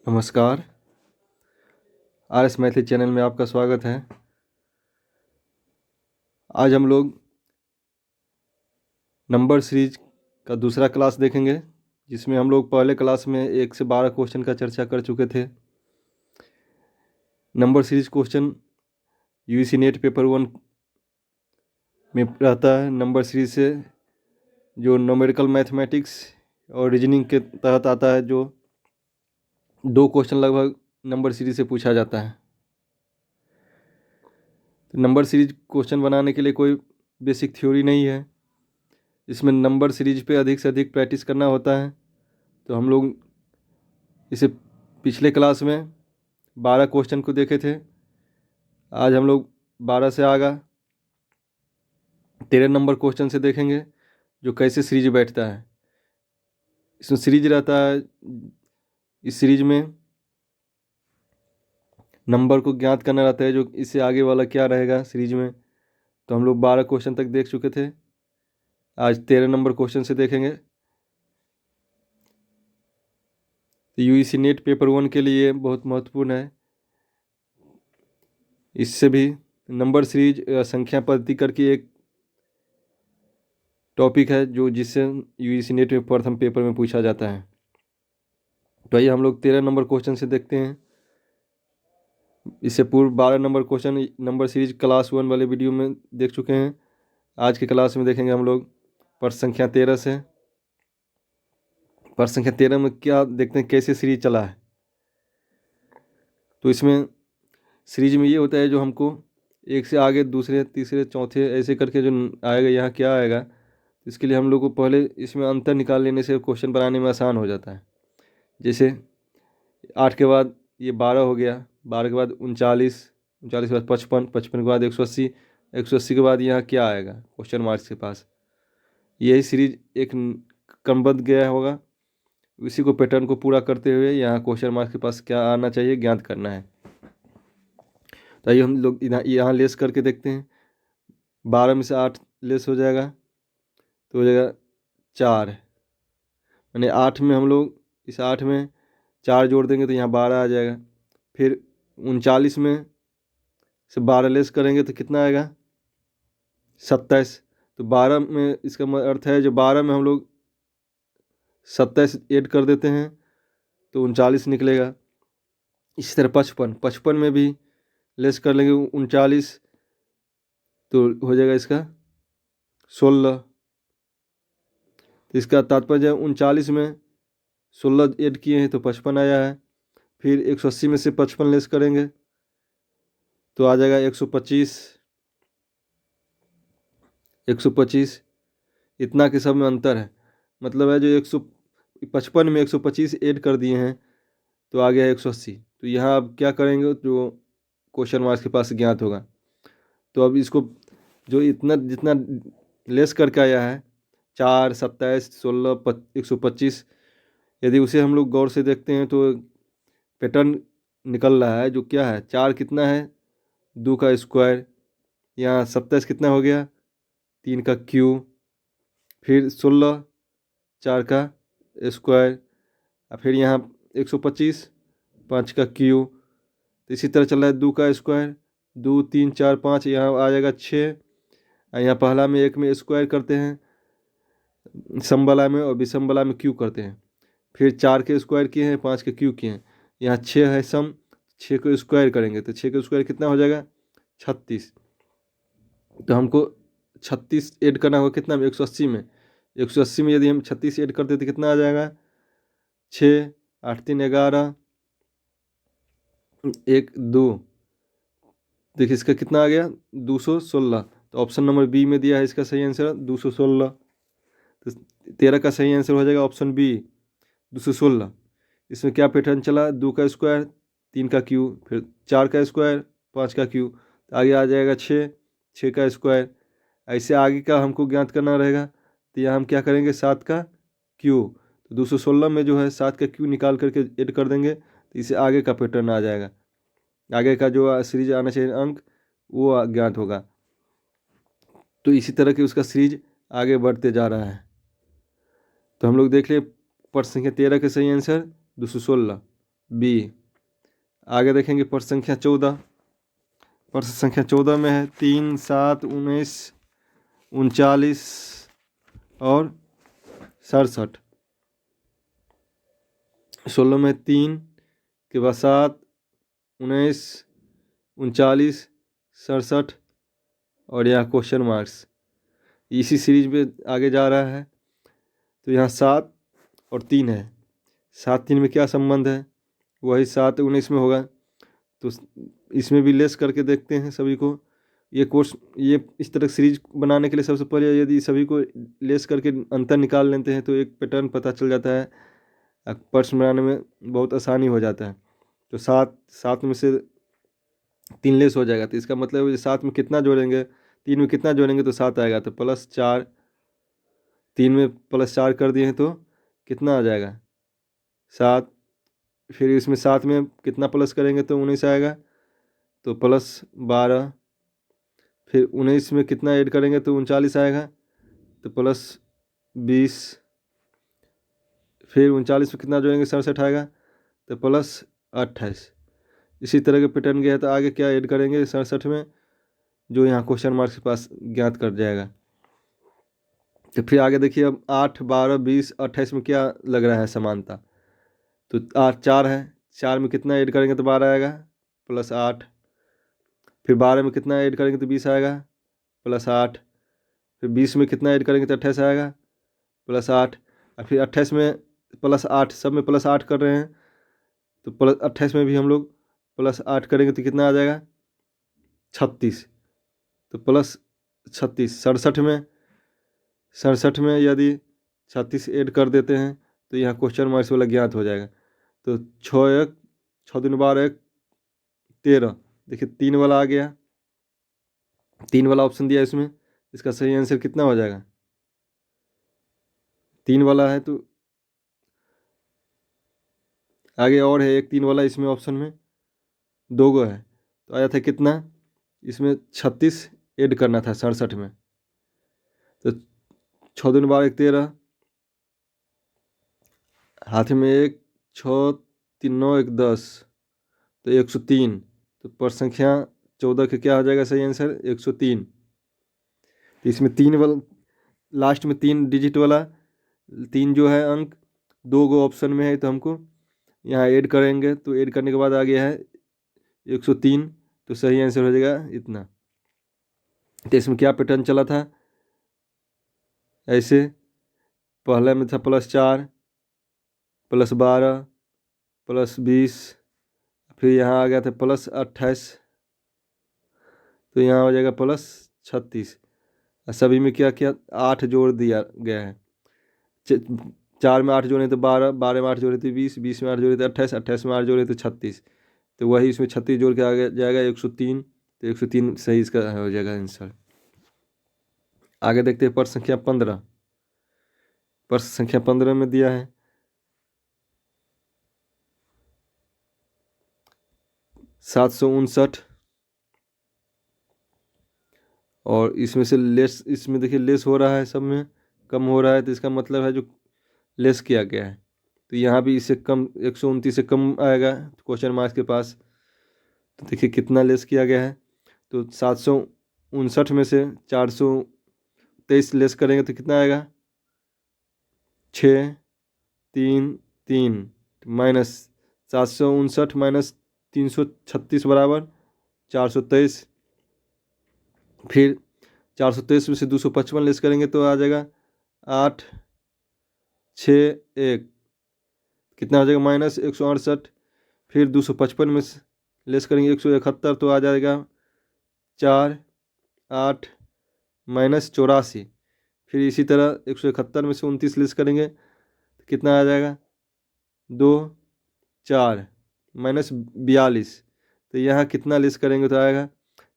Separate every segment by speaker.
Speaker 1: नमस्कार। RS Maithili channel में आपका स्वागत है। आज हम लोग नंबर सीरीज का दूसरा क्लास देखेंगे, जिसमें हम लोग पहले क्लास में 1 से 12 क्वेश्चन का चर्चा कर चुके थे। Number series question UGC net paper 1 में रहता है। नंबर सीरीज से जो न्यूमेरिकल मैथमेटिक्स और रीजनिंग के तहत आता है, जो 2 क्वेश्चन लगभग नंबर सीरीज से पूछा जाता है। तो नंबर सीरीज क्वेश्चन बनाने के लिए कोई बेसिक थ्योरी नहीं है, इसमें नंबर सीरीज पे अधिक से अधिक प्रैक्टिस करना होता है। तो हम लोग इसे पिछले क्लास में 12 क्वेश्चन को देखे थे। आज हम लोग 12 से आगा 13 नंबर क्वेश्चन से देखेंगे, जो कैसे सीरीज बैठता है। इसमें सीरीज रहता है, इस सीरीज में नंबर को ज्ञात करना रहता है, जो इससे आगे वाला क्या रहेगा सीरीज में। तो हम लोग 12 क्वेश्चन तक देख चुके थे, आज 13 नंबर क्वेश्चन से देखेंगे। तो UGC नेट पेपर 1 के लिए बहुत महत्वपूर्ण है। इससे भी नंबर सीरीज संख्या पद्धति करके एक टॉपिक है, जो जिससे UGC नेट में प्रथम पेपर में पूछा जाता है। तो आइए हम लोग 13 नंबर क्वेश्चन से देखते हैं। इससे पूर्व 12 number question number series class 1 वाले वीडियो में देख चुके हैं। आज के क्लास में देखेंगे हम लोग प्रश्न संख्या 13 से। प्रश्न संख्या 13 में क्या देखते हैं, कैसे सीरीज चला है। तो इसमें सीरीज में ये होता है, जो हमको एक से आगे दूसरे तीसरे चौथे ऐसे करके जो आएगा, यहाँ क्या आएगा, इसके लिए हम लोग को पहले इसमें अंतर निकाल लेने से क्वेश्चन बनाने में आसान हो जाता है। जैसे 8 के बाद ये 12 हो गया, 12 के बाद 39, 39 के बाद 55, 55 के बाद 180, 180 के बाद यहाँ क्या आएगा क्वेश्चन मार्क्स के पास। यही सीरीज एक क्रमबद्ध गया होगा, इसी को पैटर्न को पूरा करते हुए यहाँ क्वेश्चन मार्क्स के पास क्या आना चाहिए ज्ञात करना है। तो आइए हम लोग यहाँ लेस करके देखते हैं। 12 में से 8 लेस हो जाएगा तो हो जाएगा 4, यानी 8 में हम लोग इस 8 में 4 जोड़ देंगे तो यहाँ 12 आ जाएगा। फिर 39 में से 12 लेस करेंगे तो कितना आएगा, 27। तो 12 में इसका अर्थ है, जो 12 में हम लोग 27 ऐड कर देते हैं तो 39 निकलेगा। इसी तरह 55 में भी लेस कर लेंगे 39 तो हो जाएगा इसका 16। तो इसका तात्पर्य 39 में 16 ऐड किए हैं तो 55 आया है। फिर 180 में से 55 लेस करेंगे तो आ जाएगा 125। 125 इतना के सब में अंतर है, मतलब है जो 155 में 125 ऐड कर दिए हैं तो आ गया 180। तो यहाँ अब क्या करेंगे, जो क्वेश्चन मार्क्स के पास ज्ञात होगा। तो अब इसको जो इतना जितना लेस करके आया है 4, 27, 16, 125, यदि उसे हम लोग गौर से देखते हैं तो पैटर्न निकल रहा है। जो क्या है, 4 कितना है, 2 का स्क्वायर, यहाँ 27 कितना हो गया, 3 का क्यूब, फिर 16 4 का स्क्वायर, और फिर यहाँ 125 5 का क्यूब। तो इसी तरह चल रहा है 2 का स्क्वायर, 2 3 4 5, यहाँ आ जाएगा 6। यहाँ पहला में एक में स्क्वायर करते हैं समबला में, और विषमबला में क्यूब करते हैं। फिर 4 के स्क्वायर किए हैं, 5 के क्यूब किए हैं। यहाँ 6 है सम, 6 को स्क्वायर करेंगे तो 6 का स्क्वायर कितना हो जाएगा, 36। तो हमको 36 ऐड करना होगा कितना में, 180 में। 180 में यदि हम 36 ऐड करते तो कितना आ जाएगा, 6 8 3 11 1 2। देखिए इसका कितना आ गया, 216। तो ऑप्शन नंबर बी में दिया है इसका सही आंसर 216। तो 13 का सही आंसर हो जाएगा ऑप्शन बी 216। इसमें क्या पैटर्न चला, 2 का स्क्वायर 3 का क्यूब, फिर 4 का स्क्वायर 5 का क्यूब, तो आगे आ जाएगा 6 का स्क्वायर। ऐसे आगे का हमको ज्ञात करना रहेगा, तो यहाँ हम क्या करेंगे, 7 का क्यूब। तो 216 में जो है 7 का क्यूब निकाल करके ऐड कर देंगे तो इसे आगे का पैटर्न आ जाएगा। आगे का जो सीरीज आना चाहिए अंक वो ज्ञात होगा। तो इसी तरह की उसका सीरीज आगे बढ़ते जा रहा है। तो हम लोग देख ले प्रश्न संख्या 13 के सही आंसर 216। बी। आगे देखेंगे प्रश्न संख्या 14। प्रश्न संख्या 14 में है 3, 7, 19, 39 और 67। 16 में 3 के बाद 7, 19, 39, 67 और यहाँ क्वेश्चन मार्क्स। इसी सीरीज में आगे जा रहा है। तो यहाँ 7 और 3 है। 7, 3 में क्या संबंध है? वही 7, 19 में होगा। तो इसमें भी लेस करके देखते हैं सभी को। ये इस तरह सीरीज बनाने के लिए सबसे पहले यदि सभी को लेस करके अंतर निकाल लेते हैं तो एक पैटर्न पता चल जाता है। प्रश्न बनाने में बहुत आसानी हो जाता है। तो 7 में से 3 लेस हो जाएगा, तो इसका मतलब 7 में कितना जोड़ेंगे, 3 में कितना जोड़ेंगे तो 7 आएगा। तो +4, 3 में +4 कर दिए हैं तो कितना आ जाएगा 7। फिर इसमें 7 में कितना प्लस करेंगे तो 19 आएगा, तो +12। फिर 19 में कितना ऐड करेंगे तो 39 आएगा, तो +20। फिर 39 में कितना जोड़ेंगे 67 आएगा, तो +28। इसी तरह के पैटर्न गया है। तो आगे क्या ऐड करेंगे 67 में, जो यहाँ क्वेश्चन मार्क्स के पास ज्ञात कर जाएगा। तो फिर आगे देखिए, अब 8, 12, 20, 28 में क्या लग रहा है समानता। तो 8, 4 है, 4 में कितना ऐड करेंगे तो 12 आएगा, +8। फिर 12 में कितना ऐड करेंगे तो 20 आएगा, +8। फिर 20 में कितना ऐड करेंगे तो 28 आएगा, +8। और फिर 28 में +8, सब में +8 कर रहे हैं। तो +28 में भी हम लोग +8 करेंगे तो कितना आ जाएगा 36। तो +36। 67 में यदि 36 ऐड कर देते हैं तो यहाँ क्वेश्चन मार्क्स वाला ज्ञात हो जाएगा। तो 6, 1, 6 दूनी 12, 13। देखिए 3 वाला आ गया, 3 वाला ऑप्शन दिया इसमें। इसका सही आंसर कितना हो जाएगा, 3 वाला है। तो आगे और है एक 3 वाला इसमें ऑप्शन में, 2 गो है। तो आया था कितना, इसमें 36 ऐड करना था 67 में। तो 6 दूनी 12, 13, हाथ में 1, 6, 3, 9, 1, 10, तो 103। तो प्रश्न संख्या 14 के क्या हो जाएगा सही आंसर 103। तो इसमें 3 वाला, लास्ट में 3 डिजिट वाला 3 जो है अंक 2 गो ऑप्शन में है, तो हमको यहाँ ऐड करेंगे। तो ऐड करने के बाद आ गया है 103। तो सही आंसर हो जाएगा इतना। तो इसमें क्या पैटर्न चला था, ऐसे पहले में था +4, +12, +20, फिर यहाँ आ गया था +28, तो यहाँ हो जाएगा +36। सभी में क्या किया 8 जोड़ दिया गया है। 4 में 8 जोड़े तो 12, 12 में 8 जोड़े तो 20, 20 में 8 जोड़े तो 28, 28 में 8 जोड़े तो 36। तो वही इसमें 36 जोड़ के आ जाएगा 103। तो 103 सही इसका हो जाएगा आंसर। आगे देखते हैं प्रश्न संख्या 15। प्रश्न संख्या 15 में दिया है 759, और इसमें से लेस, इसमें देखिए लेस हो रहा है, सब में कम हो रहा है। तो इसका मतलब है जो लेस किया गया है। तो यहाँ भी इससे कम 129 से कम आएगा क्वेश्चन मार्क्स के पास। तो देखिए कितना लेस किया गया है। तो 759 में से 423 लेस करेंगे तो कितना आएगा 6, 3, 3, -759 -336 बराबर 423। फिर 423 में से 255 लेस करेंगे तो आ जाएगा 8, 6, 1, कितना हो जाएगा -168। फिर 255 में से लेस करेंगे 171, तो आ जाएगा 4, 8, -84। फिर इसी तरह 171 में से 29 लेस करेंगे तो कितना आ जाएगा 2, 4, -42। तो यहाँ कितना लेस करेंगे तो आएगा।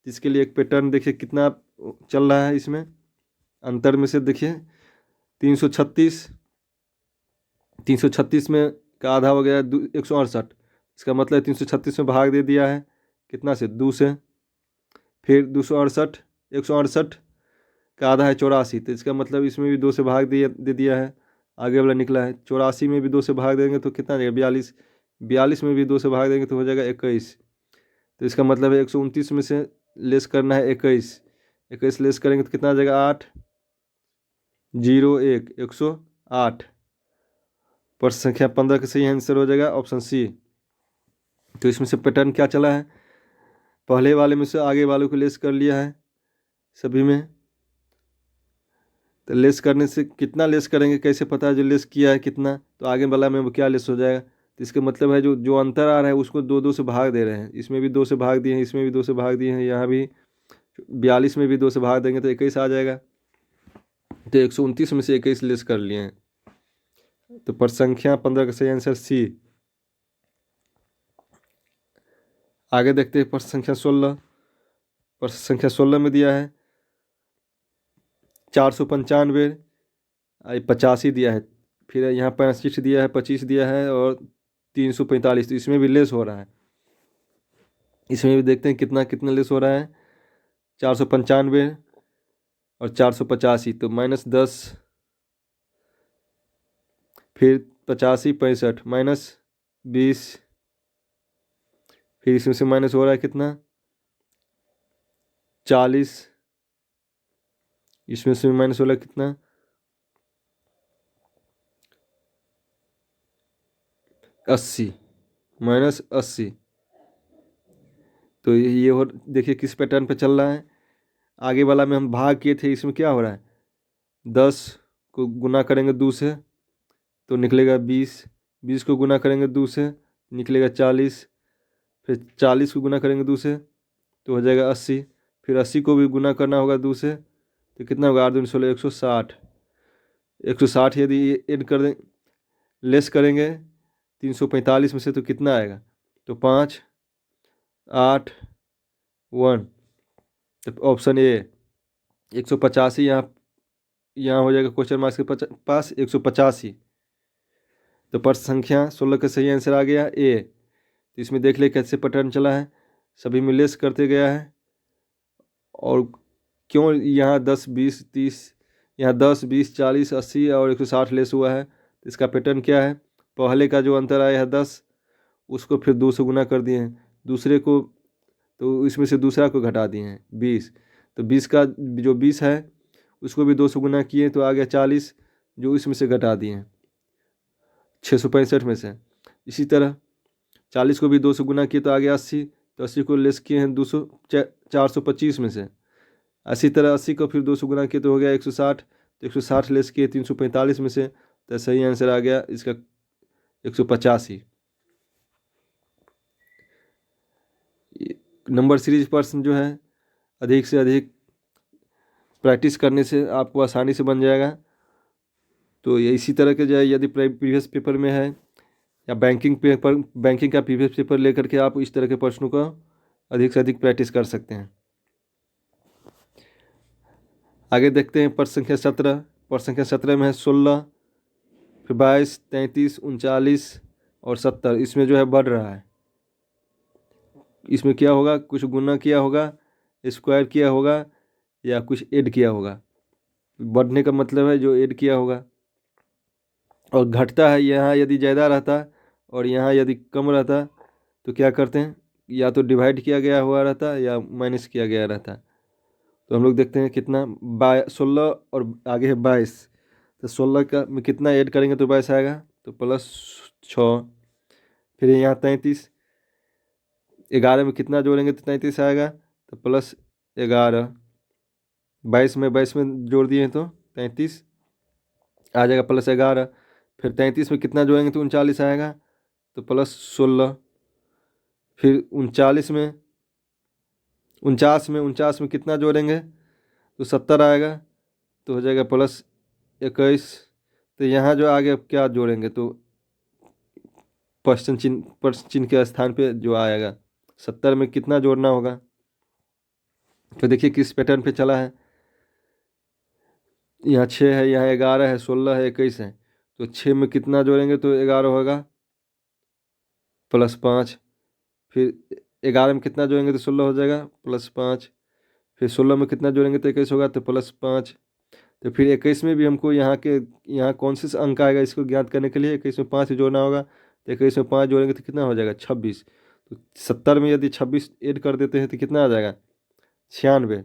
Speaker 1: इसके लिए एक पैटर्न देखिए कितना चल रहा है इसमें अंतर में से। देखिए 336, 336 में का आधा हो गया 168। इसका मतलब 336 में भाग दे दिया है कितना से 2 से। फिर 268, 168 का आधा है 84। तो इसका मतलब इसमें भी 2 से भाग दे दिया है, आगे वाला निकला है। 84 में भी 2 से भाग देंगे तो कितना आ जाएगा 42। 42 में भी 2 से भाग देंगे तो हो जाएगा 21। तो इसका मतलब है 129 में से लेस करना है 21। 21 लेस करेंगे तो कितना आ जाएगा 8, 0, 1, 108। प्रश्न संख्या 15 का सही आंसर हो जाएगा ऑप्शन सी। तो इसमें से पैटर्न क्या चला है, पहले वाले में से आगे वालों को लेस कर लिया है सभी में। तो लेस करने से कितना लेस करेंगे कैसे पता है जो लेस किया है कितना, तो आगे वाला में वो क्या लेस हो जाएगा। तो इसका मतलब है जो जो अंतर आ रहा है उसको 2 2 से भाग दे रहे हैं। इसमें भी 2 से भाग दिए हैं, इसमें भी 2 से भाग दिए हैं, यहाँ भी 42 में भी 2 से भाग देंगे तो 21 आ जाएगा। तो 129 में से 21 लेस कर लिए हैं। तो प्रश्न संख्या 15 का सही आंसर सी। आगे देखते हैं प्रश्न संख्या 16। प्रश्न संख्या 16 में दिया है 495, 85 दिया है, फिर यहाँ 65 दिया है, 25 दिया है और 345। तो इसमें भी लेस हो रहा है। इसमें भी देखते हैं कितना कितना लेस हो रहा है। 495 और 485 तो -10, फिर 85, 65 -20, फिर इसमें से माइनस हो रहा है कितना 40, इसमें से माइनस हो रहा है कितना 80, -80। तो ये हो देखिए किस पैटर्न पे चल रहा है। आगे वाला में हम भाग किए थे, इसमें क्या हो रहा है 10 को गुना करेंगे 2 से तो निकलेगा 20, 20 को गुना करेंगे 2 से निकलेगा 40, फिर 40 को गुना करेंगे 2 से तो हो जाएगा 80, फिर 80 को भी गुना करना होगा 2 से तो कितना होगा 8 दूनी 16, 160। 160 यदि ऐड कर दें लेस करेंगे 345 में से तो कितना आएगा, तो 5, 8, 1। तो ऑप्शन ए 185 यहाँ हो जाएगा क्वेश्चन मार्क्स के पास 185। तो प्रश्न संख्या 16 का सही आंसर आ गया ए। तो इसमें देख ले कैसे पैटर्न चला है, सभी में लेस करते गया है। और क्यों यहाँ 10, 20, 30, यहाँ 10, 20, 40, 80 और 160 लेस हुआ है। तो इसका पैटर्न क्या है, पहले का जो अंतर आया है 10 उसको फिर 2 से गुना कर दिए हैं, दूसरे को तो इसमें से दूसरा को घटा दिए हैं 20। तो 20 का जो 20 है उसको भी 2 से गुना किए तो आ गया 40, जो इसमें से घटा दिए हैं 665 में से। इसी तरह 40 को भी 2 से गुना किए तो आ गया 80, तो 80 को लेस किए हैं 200 425 में से। इसी तरह 80 को फिर 2 से गुना किए तो हो गया 160, तो 160 लेस किए 345 में से। तो सही आंसर आ गया इसका 185। नंबर सीरीज प्रश्न जो है अधिक से अधिक प्रैक्टिस करने से आपको आसानी से बन जाएगा। तो ये इसी तरह के जो है यदि प्रीवियस पेपर में है या बैंकिंग का प्रीवियस पेपर लेकर के आप इस तरह के प्रश्नों का अधिक से अधिक प्रैक्टिस कर सकते हैं। आगे देखते हैं प्रश्न संख्या 17। प्रश्न संख्या 17 में है 16, फिर 22, 33, 39 और 70। इसमें जो है बढ़ रहा है, इसमें क्या होगा कुछ गुना किया होगा, स्क्वायर किया होगा या कुछ ऐड किया होगा। बढ़ने का मतलब है जो ऐड किया होगा। और घटता है यहाँ यदि ज़्यादा रहता और यहाँ यदि कम रहता तो क्या करते हैं, या तो डिवाइड किया गया हुआ रहता या माइनस किया गया रहता। तो हम लोग देखते हैं कितना 16 और आगे है 22। तो 16 का में कितना ऐड करेंगे तो 22 आएगा, तो +6। फिर यहाँ 33, 11 में कितना जोड़ेंगे तो 33 आएगा, तो +11। 22 में जोड़ दिए तो 33 आ जाएगा +11। फिर 33 में कितना जोड़ेंगे तो 39 आएगा, तो +16। फिर 49 में कितना जोड़ेंगे तो 70 आएगा, तो हो जाएगा +21। तो यहाँ जो आगे अब क्या जोड़ेंगे तो प्रश्न चिन्ह के स्थान पे जो आएगा 70 में कितना जोड़ना होगा। तो देखिए किस पैटर्न पे चला है, यहाँ 6 है, यहाँ 11 है, 16 है, 21 है। तो 6 में कितना जोड़ेंगे तो 11 होगा +5। फिर 11 में कितना जोड़ेंगे तो 16 हो जाएगा +5। फिर 16 में कितना जोड़ेंगे तो 21 होगा तो +5। तो फिर 21 में भी हमको यहाँ कौन से अंक आएगा इसको ज्ञात करने के लिए 21 में 5 जोड़ना होगा, तो 21 में 5 जोड़ेंगे तो कितना हो जाएगा 26। तो 70 में यदि 26 ऐड कर देते हैं तो कितना आ जाएगा 96।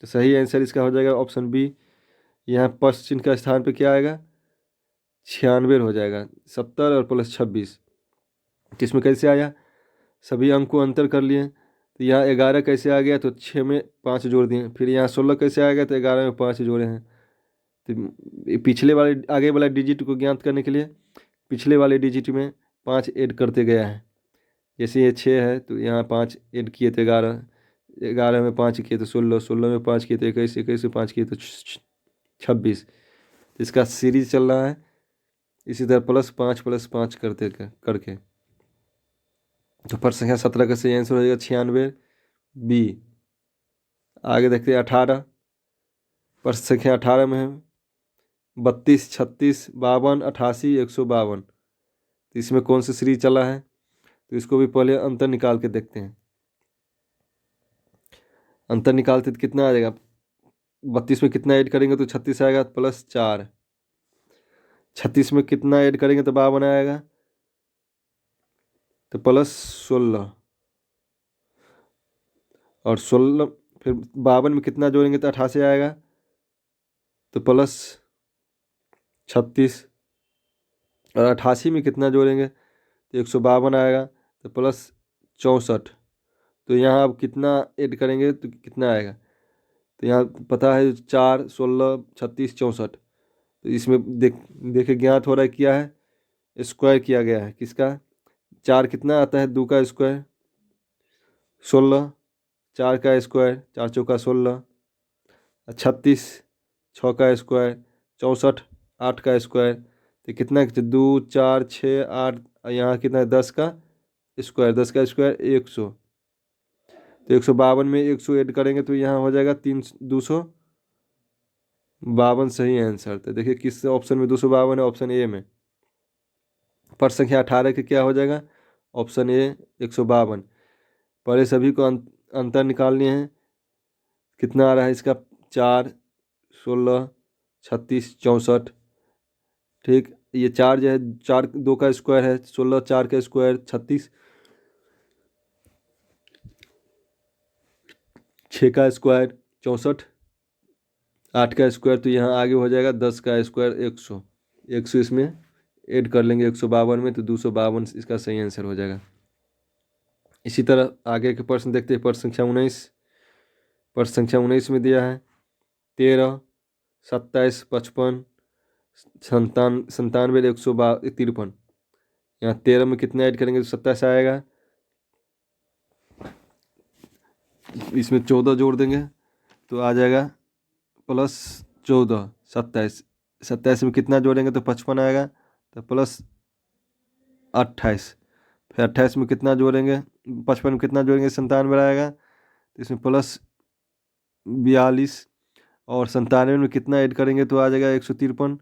Speaker 1: तो सही आंसर इसका हो जाएगा ऑप्शन बी। यहाँ प्लस चिन्ह का स्थान पे क्या आएगा 96 हो जाएगा, 70 और प्लस 26। तो इसमें कैसे आया, सभी अंक को अंतर कर लिए। तो यहाँ 11 कैसे आ गया, तो 6 में 5 जोड़ दिए। फिर यहाँ 16 कैसे आ गया, तो 11 में 5 जोड़े हैं। तो पिछले वाले आगे वाला डिजिट को ज्ञात करने के लिए पिछले वाले डिजिट में 5 ऐड करते गया है। जैसे ये 6 है तो यहाँ 5 ऐड किए तो 11, 11 में 5 किए तो 16, 16 में 5 किए तो 21, 21 में 5 किए तो 26। तो इसका सीरीज चल रहा है इसी तरह +5 करते करके। तो प्रश्न संख्या 17 का सही आंसर हो जाएगा 96 बी। आगे देखते हैं 18। प्रश्न संख्या 18 में है 32, 36, 52, 88, 152। तो इसमें कौन सी सीरीज चला है, तो इसको भी पहले अंतर निकाल के देखते हैं। अंतर निकालते तो कितना आ जाएगा, 32 में कितना ऐड करेंगे तो 36 आएगा +4। 36 में कितना ऐड करेंगे तो 52 आएगा तो +16। और 16 फिर 52 में कितना जोड़ेंगे तो 88 आएगा तो +36। और 88 में कितना जोड़ेंगे तो 152 आएगा तो +64। तो यहाँ अब कितना ऐड करेंगे तो कितना आएगा, तो यहाँ पता है 4, 16, 36, 64। तो इसमें देखिए ज्ञात हो रहा है क्या है, स्क्वायर किया गया है किसका, 4 कितना आता है 2 का स्क्वायर 16, 4 का स्क्वायर 4 चौका 16, 36 6 का स्क्वायर 64, 8 का स्क्वायर। तो कितना 2, 4, 6, 8, यहाँ कितना है 10 का स्क्वायर, 10 का स्क्वायर 100। तो 152 में 100 ऐड करेंगे तो यहाँ हो जाएगा 252 सही आंसर। तो देखिए किस ऑप्शन में 252 है, ऑप्शन ए में। प्रश्न संख्या 18 के क्या हो जाएगा, ऑप्शन ए 152। पहले सभी को अंतर निकालने हैं। कितना आ रहा है इसका 4, 16, 36, 64। ठीक, ये 4 जो है 4 2 का स्क्वायर है, 16 4 का स्क्वायर 36, 6 का स्क्वायर 64, 8 का स्क्वायर। तो यहाँ आगे हो जाएगा 10 का स्क्वायर 100। 100 इसमें ऐड कर लेंगे 152 में तो 252 इसका सही आंसर हो जाएगा। इसी तरह आगे के प्रश्न देखते हैं। प्रश्न संख्या 19। प्रश्न संख्या 19 में दिया है 13, 27, 55, 97, 153। यहाँ 13 में कितना ऐड करेंगे तो 27 आएगा, इसमें 14 जोड़ देंगे तो आ जाएगा +14, 27। 27 में कितना जोड़ेंगे तो 55 आएगा तो +28। फिर 28 में कितना जोड़ेंगे, 55 में कितना जोड़ेंगे 97 आएगा तो इसमें +42। और 97 में कितना ऐड करेंगे तो आ जाएगा 153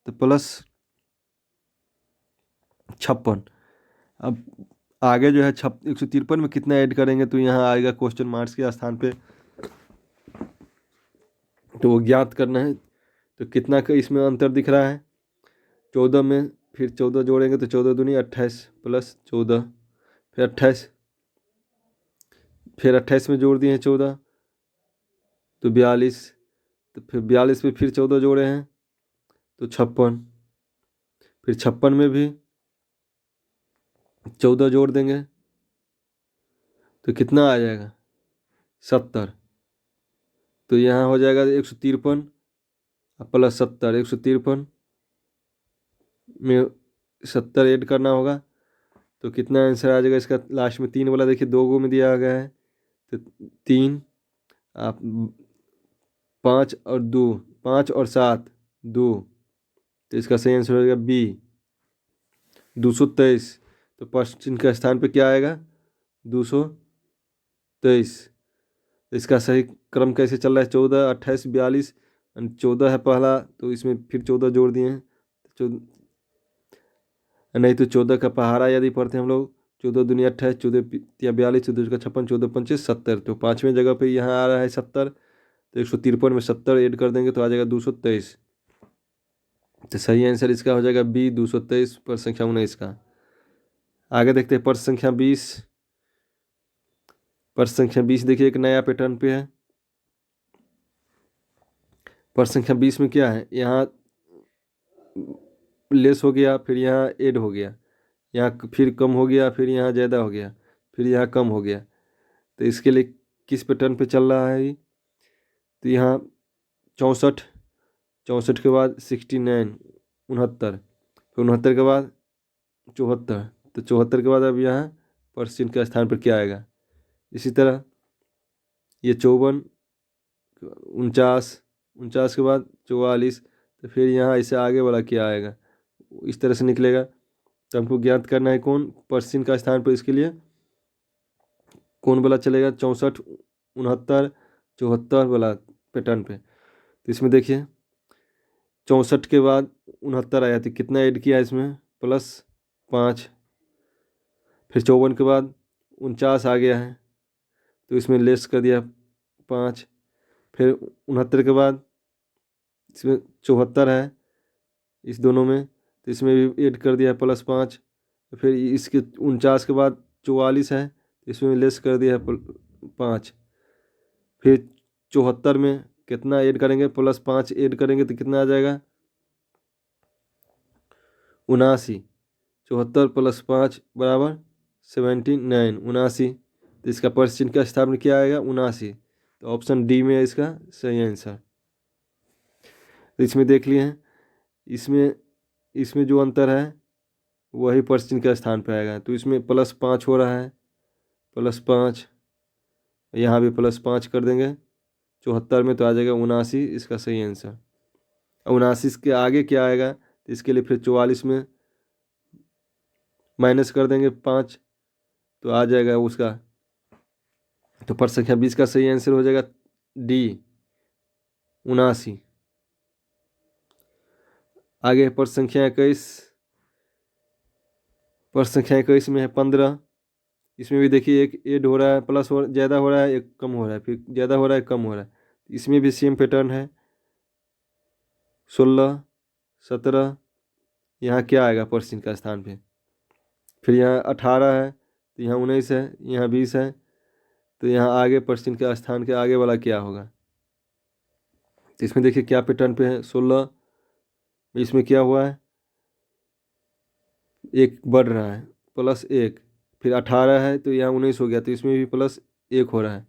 Speaker 1: तो +56। अब आगे जो है 153 में कितना ऐड करेंगे तो यहाँ आएगा क्वेश्चन मार्क्स के स्थान पे, तो वो ज्ञात करना है। तो कितना का इसमें अंतर दिख रहा है, 14 में फिर 14 जोड़ेंगे तो 14 दूनी 28 +14, फिर 28, फिर 28 में जोड़ दिए हैं 14 तो 42। तो फिर 42 में फिर 14 जोड़े हैं तो 56, फिर 56 में भी 14 जोड़ देंगे तो कितना आ जाएगा 70। तो यहाँ हो जाएगा 153 +70, 153 में 70 ऐड करना होगा तो कितना आंसर आ जाएगा इसका। लास्ट में 3 वाला देखिए 2 गो में दिया गया है तो 3 आप 5 और 2, 5 और 7 2। तो इसका सही आंसर हो जाएगा बी 223। तो प्रश्न चिन्ह के स्थान पे क्या आएगा 223। तो इसका सही क्रम कैसे चल रहा है 14, 28, 42। 14 है पहला तो इसमें फिर 14 जोड़ दिए हैं, नहीं तो 14 का पहाड़ा यदि पढ़ते हम लोग 14 दूनी 28, 14 या 42, 14 का 56, 14 25 70। तो 5वें जगह पे यहाँ आ रहा है 70। तो 153 में 70 ऐड कर देंगे तो आ जाएगा 223। तो सही आंसर इसका हो जाएगा बी 223 पर संख्या 19 का। आगे देखते हैं प्रश्न संख्या 20। प्रश्न संख्या 20 देखिए एक नया पैटर्न पे है। प्रश्न संख्या 20 में क्या है, यहाँ लेस हो गया, फिर यहाँ ऐड हो गया, यहाँ फिर कम हो गया, फिर यहाँ ज़्यादा हो गया, फिर यहाँ कम हो गया। तो इसके लिए किस पैटर्न पे चल रहा है ये? तो यहाँ 64, 64 के बाद 69, 69, फिर 69 के बाद 74, तो 74 के बाद अब यहाँ परसेंट के स्थान पर क्या आएगा? इसी तरह ये 54, 49, 49 के बाद 44, तो फिर यहाँ ऐसे आगे वाला क्या आएगा, इस तरह से निकलेगा। तो हमको ज्ञात करना है कौन परसेंट का स्थान पर, इसके लिए कौन वाला चलेगा, 64, 69, 74 वाला पैटर्न पे। तो इसमें देखिए 64 के बाद 69 आया, तो कितना ऐड किया इसमें, +5। फिर 54 के बाद 49 आ गया है, तो इसमें लेस कर दिया 5। फिर 69 के बाद इसमें 74 है इस दोनों में, तो इसमें भी ऐड कर दिया +5। फिर इसके 49 के बाद 44 है, तो इसमें लेस कर दिया 5। फिर 74 में कितना ऐड करेंगे, +5 ऐड करेंगे तो कितना आ जाएगा, 79। 74 + 5 = 79, 79। तो इसका परसेंट का स्थान क्या आएगा, 79। तो ऑप्शन डी में है इसका सही आंसर। तो इसमें देख लिए हैं, इसमें इसमें जो अंतर है वही परसेंट का स्थान पर आएगा। तो इसमें +5 हो रहा है, +5, यहाँ भी +5 कर देंगे 74 में, तो आ जाएगा 79 इसका सही आंसर। 79 के आगे क्या आएगा, तो इसके लिए फिर 44 में माइनस कर देंगे 5, तो आ जाएगा उसका, तो प्रश्न संख्या 20 का सही आंसर हो जाएगा डी, 79। आगे प्रश्न संख्या 21। प्रश्न संख्या 21 में है 15। इसमें भी देखिए एक ऐड हो रहा है, प्लस हो ज़्यादा हो रहा है, एक कम हो रहा है, फिर ज़्यादा हो रहा है, कम हो रहा है। इसमें भी सेम पैटर्न है, 16, 17, यहाँ क्या आएगा परसेंट का स्थान पे, फिर यहाँ 18 है, तो यहाँ 19 है, यहाँ 20 है, तो यहाँ आगे परसेंट के स्थान के आगे वाला क्या होगा। तो इसमें देखिए क्या पैटर्न पे है, 16 इसमें क्या हुआ है, एक बढ़ रहा है, +1। फिर 18 है, तो यहाँ 19 हो गया, तो इसमें भी +1 हो रहा है।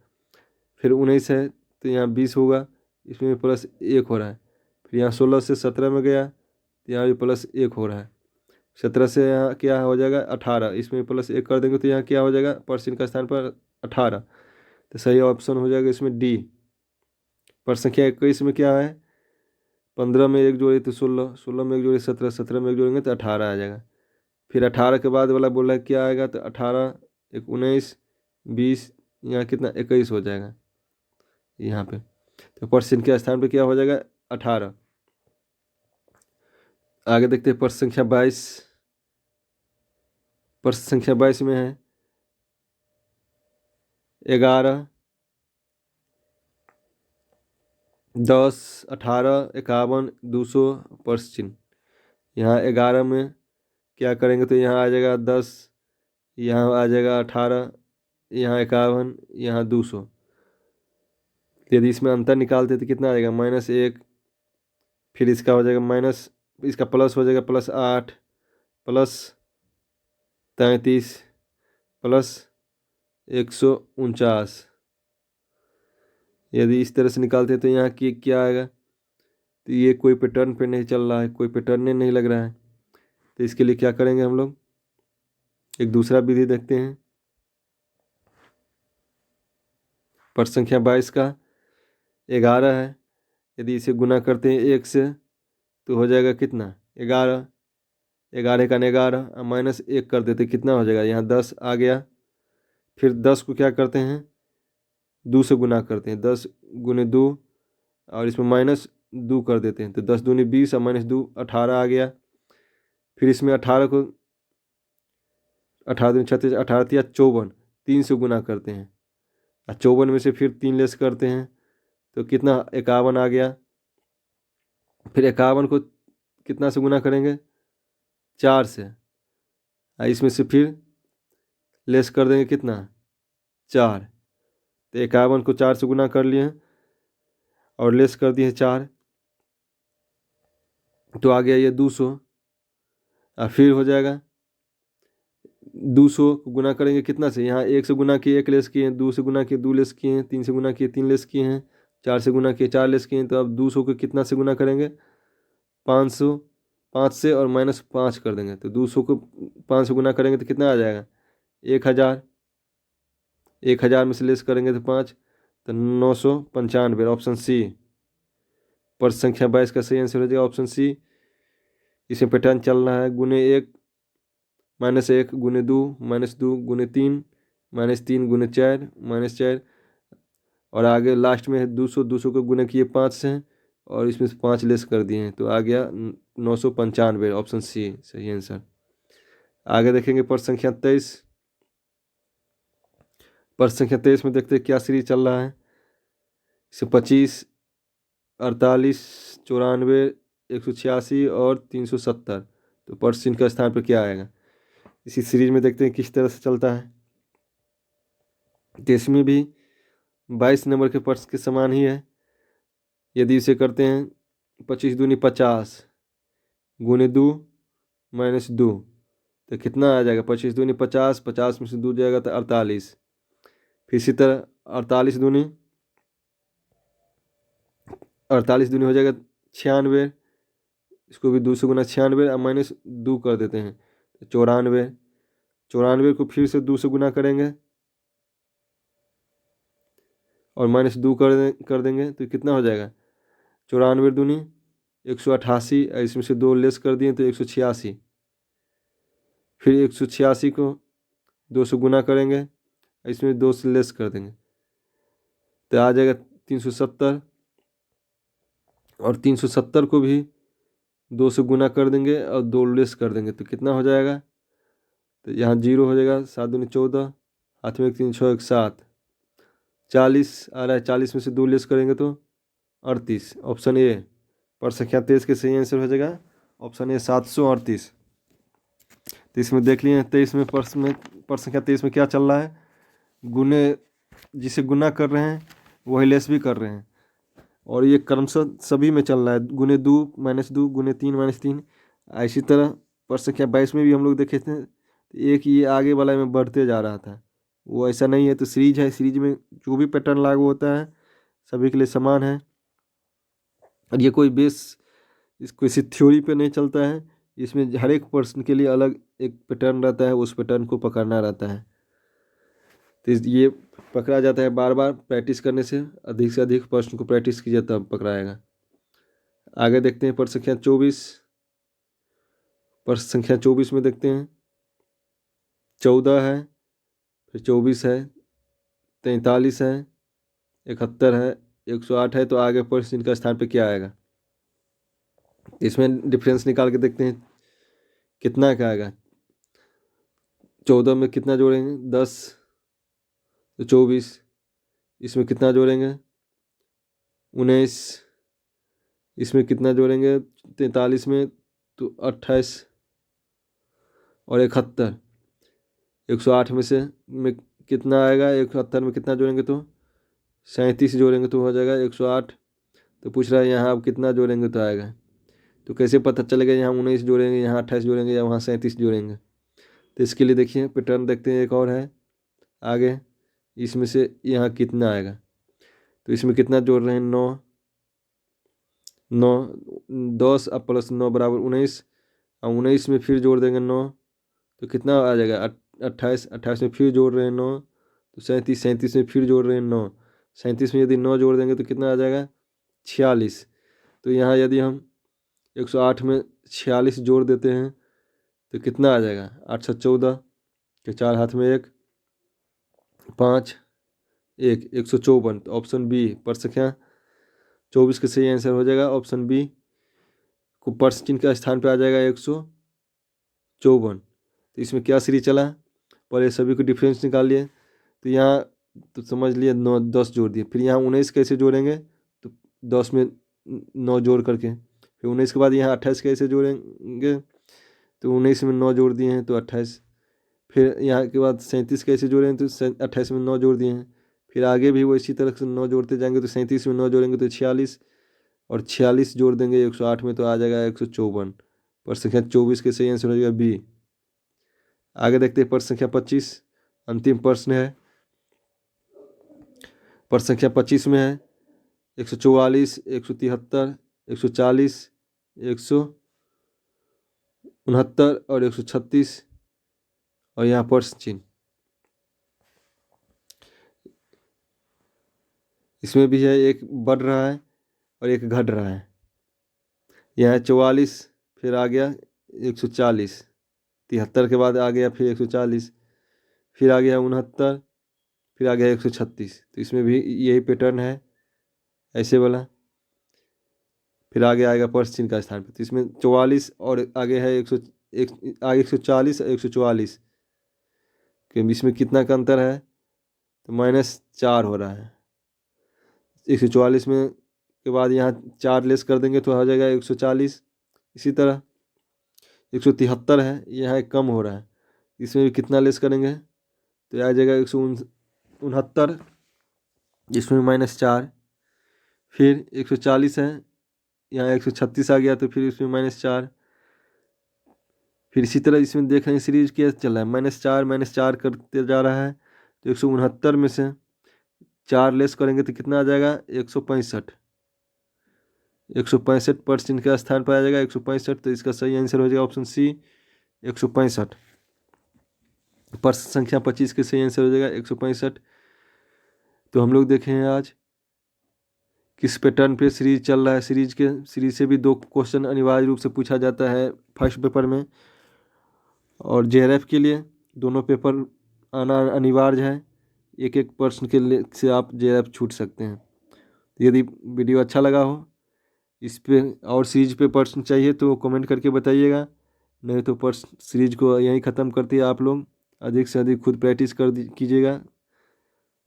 Speaker 1: फिर 19 है, तो यहाँ 20 होगा, इसमें भी +1 हो रहा है। फिर यहाँ 16 से 17 में गया, तो यहाँ भी +1 हो रहा है। 17 से यहाँ क्या हो जाएगा, 18, इसमें +1 कर देंगे, तो यहाँ क्या हो जाएगा परसेंट का स्थान पर 18। तो सही ऑप्शन हो जाएगा इसमें डी। प्रश्न संख्या 21 में क्या है, 15 में एक जोड़े तो 16, 16 में एक जोड़े 17, 17 में एक जोड़ेंगे तो 18 आ जाएगा। फिर 18 के बाद वाला बोला क्या आएगा, तो 18, 19, 20, यहाँ कितना 21 हो जाएगा यहाँ पे। तो परसेंट के स्थान पे क्या हो जाएगा, 18। आगे देखते हैं प्रश्न संख्या 22। प्रश्न संख्या 22 में है 11, 10, 18, 51, 200 परसेंट। यहाँ 11 में क्या करेंगे, तो यहाँ आ जाएगा 10, यहाँ आ जाएगा 18, यहाँ 51, यहाँ 200। यदि इसमें अंतर निकालते तो कितना आ जाएगा, -1। फिर इसका हो जाएगा माइनस, इसका प्लस हो जाएगा +8, +33, +149। यदि इस तरह से निकालते तो यहाँ की क्या आएगा, तो ये कोई पैटर्न पे नहीं चल रहा है, कोई पैटर्न नहीं लग रहा है। तो इसके लिए क्या करेंगे हम लोग, एक दूसरा विधि देखते हैं। प्रश्न संख्या 22 का 11 है, यदि इसे गुना करते हैं 1 से तो हो जाएगा कितना, 11, 11 का 11, -1 कर देते कितना हो जाएगा, यहाँ 10 आ गया। फिर 10 को क्या करते हैं, 2 से गुना करते हैं, 10 × 2, और इसमें -2 कर देते हैं, तो 10 दूनी 20 और -2 18 आ गया। फिर इसमें 18 को 18 दूनी 36, 18 या 54, 3 से गुना करते हैं, और 54 में से फिर 3 लेस करते हैं, तो कितना 51 आ गया। फिर 51 को कितना से गुना करेंगे, 4 से, और इसमें से फिर लेस कर देंगे कितना 4। तो 51 को 4 से गुना कर लिए और लेस कर दिए 4, तो आ गया ये 200। और फिर हो जाएगा 200 को गुना करेंगे कितना से, यहाँ 1 से गुना किए 1 लेस किए, 2 से गुना किए 2 लेस किए हैं, 3 से गुना किए 3 लेस किए हैं, 4 से गुना किए 4 लेस किए हैं। तो अब 200 को कितना से गुना करेंगे 500, 5 से और -5 कर देंगे। तो 200 को 5 से गुना करेंगे तो कितना आ जाएगा 1000। 1000 में से लेस करेंगे तो 5, तो 995। ऑप्शन सी प्रश्न संख्या 22 का सही आंसर हो जाएगा ऑप्शन सी। इसमें पैटर्न चल रहा है ×1 -1 ×2 -2 ×3 -3 ×4 -4, और आगे लास्ट में है 200। 200 को गुना किए 5 से और इसमें से 5 लेस कर दिए हैं, तो आ गया 995। ऑप्शन सी सही आंसर। आगे देखेंगे प्रश्न संख्या 23। प्रश्न संख्या 23 में देखते हैं क्या सीरीज चल रहा है। इसे 25, 48, 94, 186 और 370। तो प्रश्न चिन्ह का स्थान पर क्या आएगा, इसी सीरीज में देखते हैं किस तरह से चलता है। तो इसमें भी 22 नंबर के प्रश्न के समान ही है। यदि इसे करते हैं 25 दूनी 50 ×2 -2, तो कितना आ जाएगा 25 दूनी 50, 50 में से 2 जाएगा तो 48। फिर इसी तरह 48 दूनी हो जाएगा 96, इसको भी 2 से गुना 96 और -2 कर देते हैं तो 94। 94 को फिर से 2 से गुना करेंगे और -2 कर देंगे तो कितना हो जाएगा 94 दूनी 188, इसमें से 2 लेस कर दिए तो 186। फिर 186 को 2 से गुना करेंगे, इसमें 2 से लेस कर देंगे तो आ जाएगा 370। और 370 को भी 2 से गुना कर देंगे और 2 लेस कर देंगे तो कितना हो जाएगा, तो यहाँ 0 हो जाएगा। 7 दूनी 14, हाथ में 3 6 1 7, 40 आ रहा है। 40 में से 2 लेस करेंगे तो 38। ऑप्शन ए प्रश्न संख्या 23 के सही आंसर हो जाएगा ऑप्शन ए 738। तो इसमें देख लिए 23 में प्रश्न संख्या 23 में क्या चल रहा है, गुने जिसे गुना कर रहे हैं वही लेस भी कर रहे हैं, और ये क्रमशः सभी में चल रहा है ×2 -2 ×3 -3। इसी तरह प्रश्न संख्या 22 में भी हम लोग देखे थे, एक ये आगे वाला में बढ़ते जा रहा था, वो ऐसा नहीं है। तो सीरीज है, सीरीज में जो भी पैटर्न लागू होता है सभी के लिए समान है, और ये कोई किसी थ्योरी पे नहीं चलता है। इसमें हर एक प्रश्न के लिए अलग एक पैटर्न रहता है, उस पैटर्न को पकड़ना रहता है। तो ये पकड़ा जाता है बार बार प्रैक्टिस करने से, अधिक से अधिक प्रश्न को प्रैक्टिस कीजिए तब पकड़ाएगा। आगे देखते हैं प्रश्न संख्या 24। प्रश्न संख्या 24 में देखते हैं 14 है, फिर 24 है, 43 है, 71 है, 108 है। तो आगे प्रश्न इनका स्थान पे क्या आएगा, इसमें डिफरेंस निकाल के देखते हैं कितना क्या आएगा। 14 में कितना जोड़ेंगे 10, तो 24। इसमें कितना जोड़ेंगे 19, इसमें कितना जोड़ेंगे 43 में तो 28 और 71। 108 में कितना आएगा 71 में कितना जोड़ेंगे तो 37 जोड़ेंगे तो हो जाएगा 108। तो पूछ रहा है यहाँ अब कितना जोड़ेंगे तो आएगा, तो कैसे पता चलेगा यहाँ 19 जोड़ेंगे, यहाँ 28 जोड़ेंगे या वहाँ 37 जोड़ेंगे। तो इसके लिए देखिए पैटर्न देखते हैं, एक और है आगे। इसमें से यहाँ कितना आएगा, तो इसमें कितना जोड़ रहे हैं 9, 10 अब +9 बराबर 19, और 19 में फिर जोड़ देंगे 9 तो कितना आ जाएगा 28। 28 में फिर जोड़ रहे हैं 9 तो 37, 37 में फिर जोड़ रहे हैं 9, 37 में यदि 9 जोड़ देंगे तो कितना आ जाएगा 46। तो यहाँ यदि हम 108 में 46 जोड़ देते हैं तो कितना आ जाएगा 8 7 14 के 4 हाथ में 1 5 1 154। तो ऑप्शन बी प्रश्न संख्या 24 का सही आंसर हो जाएगा ऑप्शन बी को प्रश्न चिन्ह का स्थान पे आ जाएगा 154। तो इसमें क्या सीरीज चला, पहले सभी को डिफरेंस निकाल लिए, तो यहाँ तो समझ लिए 9 10 जोड़ दिए। फिर यहाँ 19 कैसे जोड़ेंगे, तो 10 में 9 जोड़ करके, फिर 19 के बाद यहाँ 28 कैसे जोड़ेंगे, तो 19 में 9 जोड़ दिए हैं तो 28। फिर यहाँ के बाद 37 कैसे जोड़े हैं तो 28 में 9 जोड़ दिए हैं। फिर आगे भी वो इसी तरह से 9 जोड़ते जाएंगे तो 37 में 9 जोड़ेंगे तो 46, और 46 जोड़ देंगे 108 में तो आ जाएगा 154। प्रश्न संख्या 24 के सही आंसर हो जाएगा बी। आगे देखते हैं प्रश्न संख्या 25, अंतिम प्रश्न है। प्रश्न संख्या 25 में है 144, 173, 140, 169 और 136, और यहाँ प्रश्न चिन्ह। इसमें भी है एक बढ़ रहा है और एक घट रहा है। यहाँ 44, फिर आ गया 140, 73 के बाद आ गया फिर 140, फिर आ गया 69, फिर आ गया 136। तो इसमें भी यही पैटर्न है ऐसे वाला। फिर आगे आएगा प्रश्न चिन्ह का स्थान पे, तो इसमें 44 और आगे है 140 और 144 के बीच में कितना का अंतर है तो -4 हो रहा है। 144 में के बाद यहाँ 4 लेस कर देंगे तो हो जाएगा 140। इसी तरह 173 है, यहाँ एक कम हो रहा है, इसमें भी कितना लेस करेंगे तो आ जाएगा 169, जिसमें -4। फिर 140 है, यहाँ 136 आ गया तो फिर इसमें -4। फिर इसी तरह इसमें देख रहे हैं सीरीज क्या चल रहा है, -4 करते जा रहा है। तो 169 में से 4 लेस करेंगे तो कितना आ जाएगा 165। 165% का स्थान पर आ जाएगा 165, तो इसका सही आंसर हो जाएगा ऑप्शन सी 165। प्रश्न संख्या 25 के सही आंसर हो जाएगा 165। तो हम लोग देखे हैं आज किस पैटर्न पे सीरीज चल रहा है। सीरीज से भी 2 क्वेश्चन अनिवार्य रूप से पूछा जाता है फर्स्ट पेपर में, और जेआरएफ के लिए दोनों पेपर आना अनिवार्य है। एक प्रश्न के लिए से आप जेआरएफ छूट सकते हैं। यदि वीडियो अच्छा लगा हो, इस पे और सीरीज पे प्रश्न चाहिए तो कमेंट करके बताइएगा, नहीं तो प्रश्न सीरीज को यहीं ख़त्म करते हैं। आप लोग अधिक से अधिक खुद प्रैक्टिस कीजिएगा।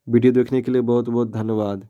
Speaker 1: वीडियो देखने के लिए बहुत बहुत धन्यवाद।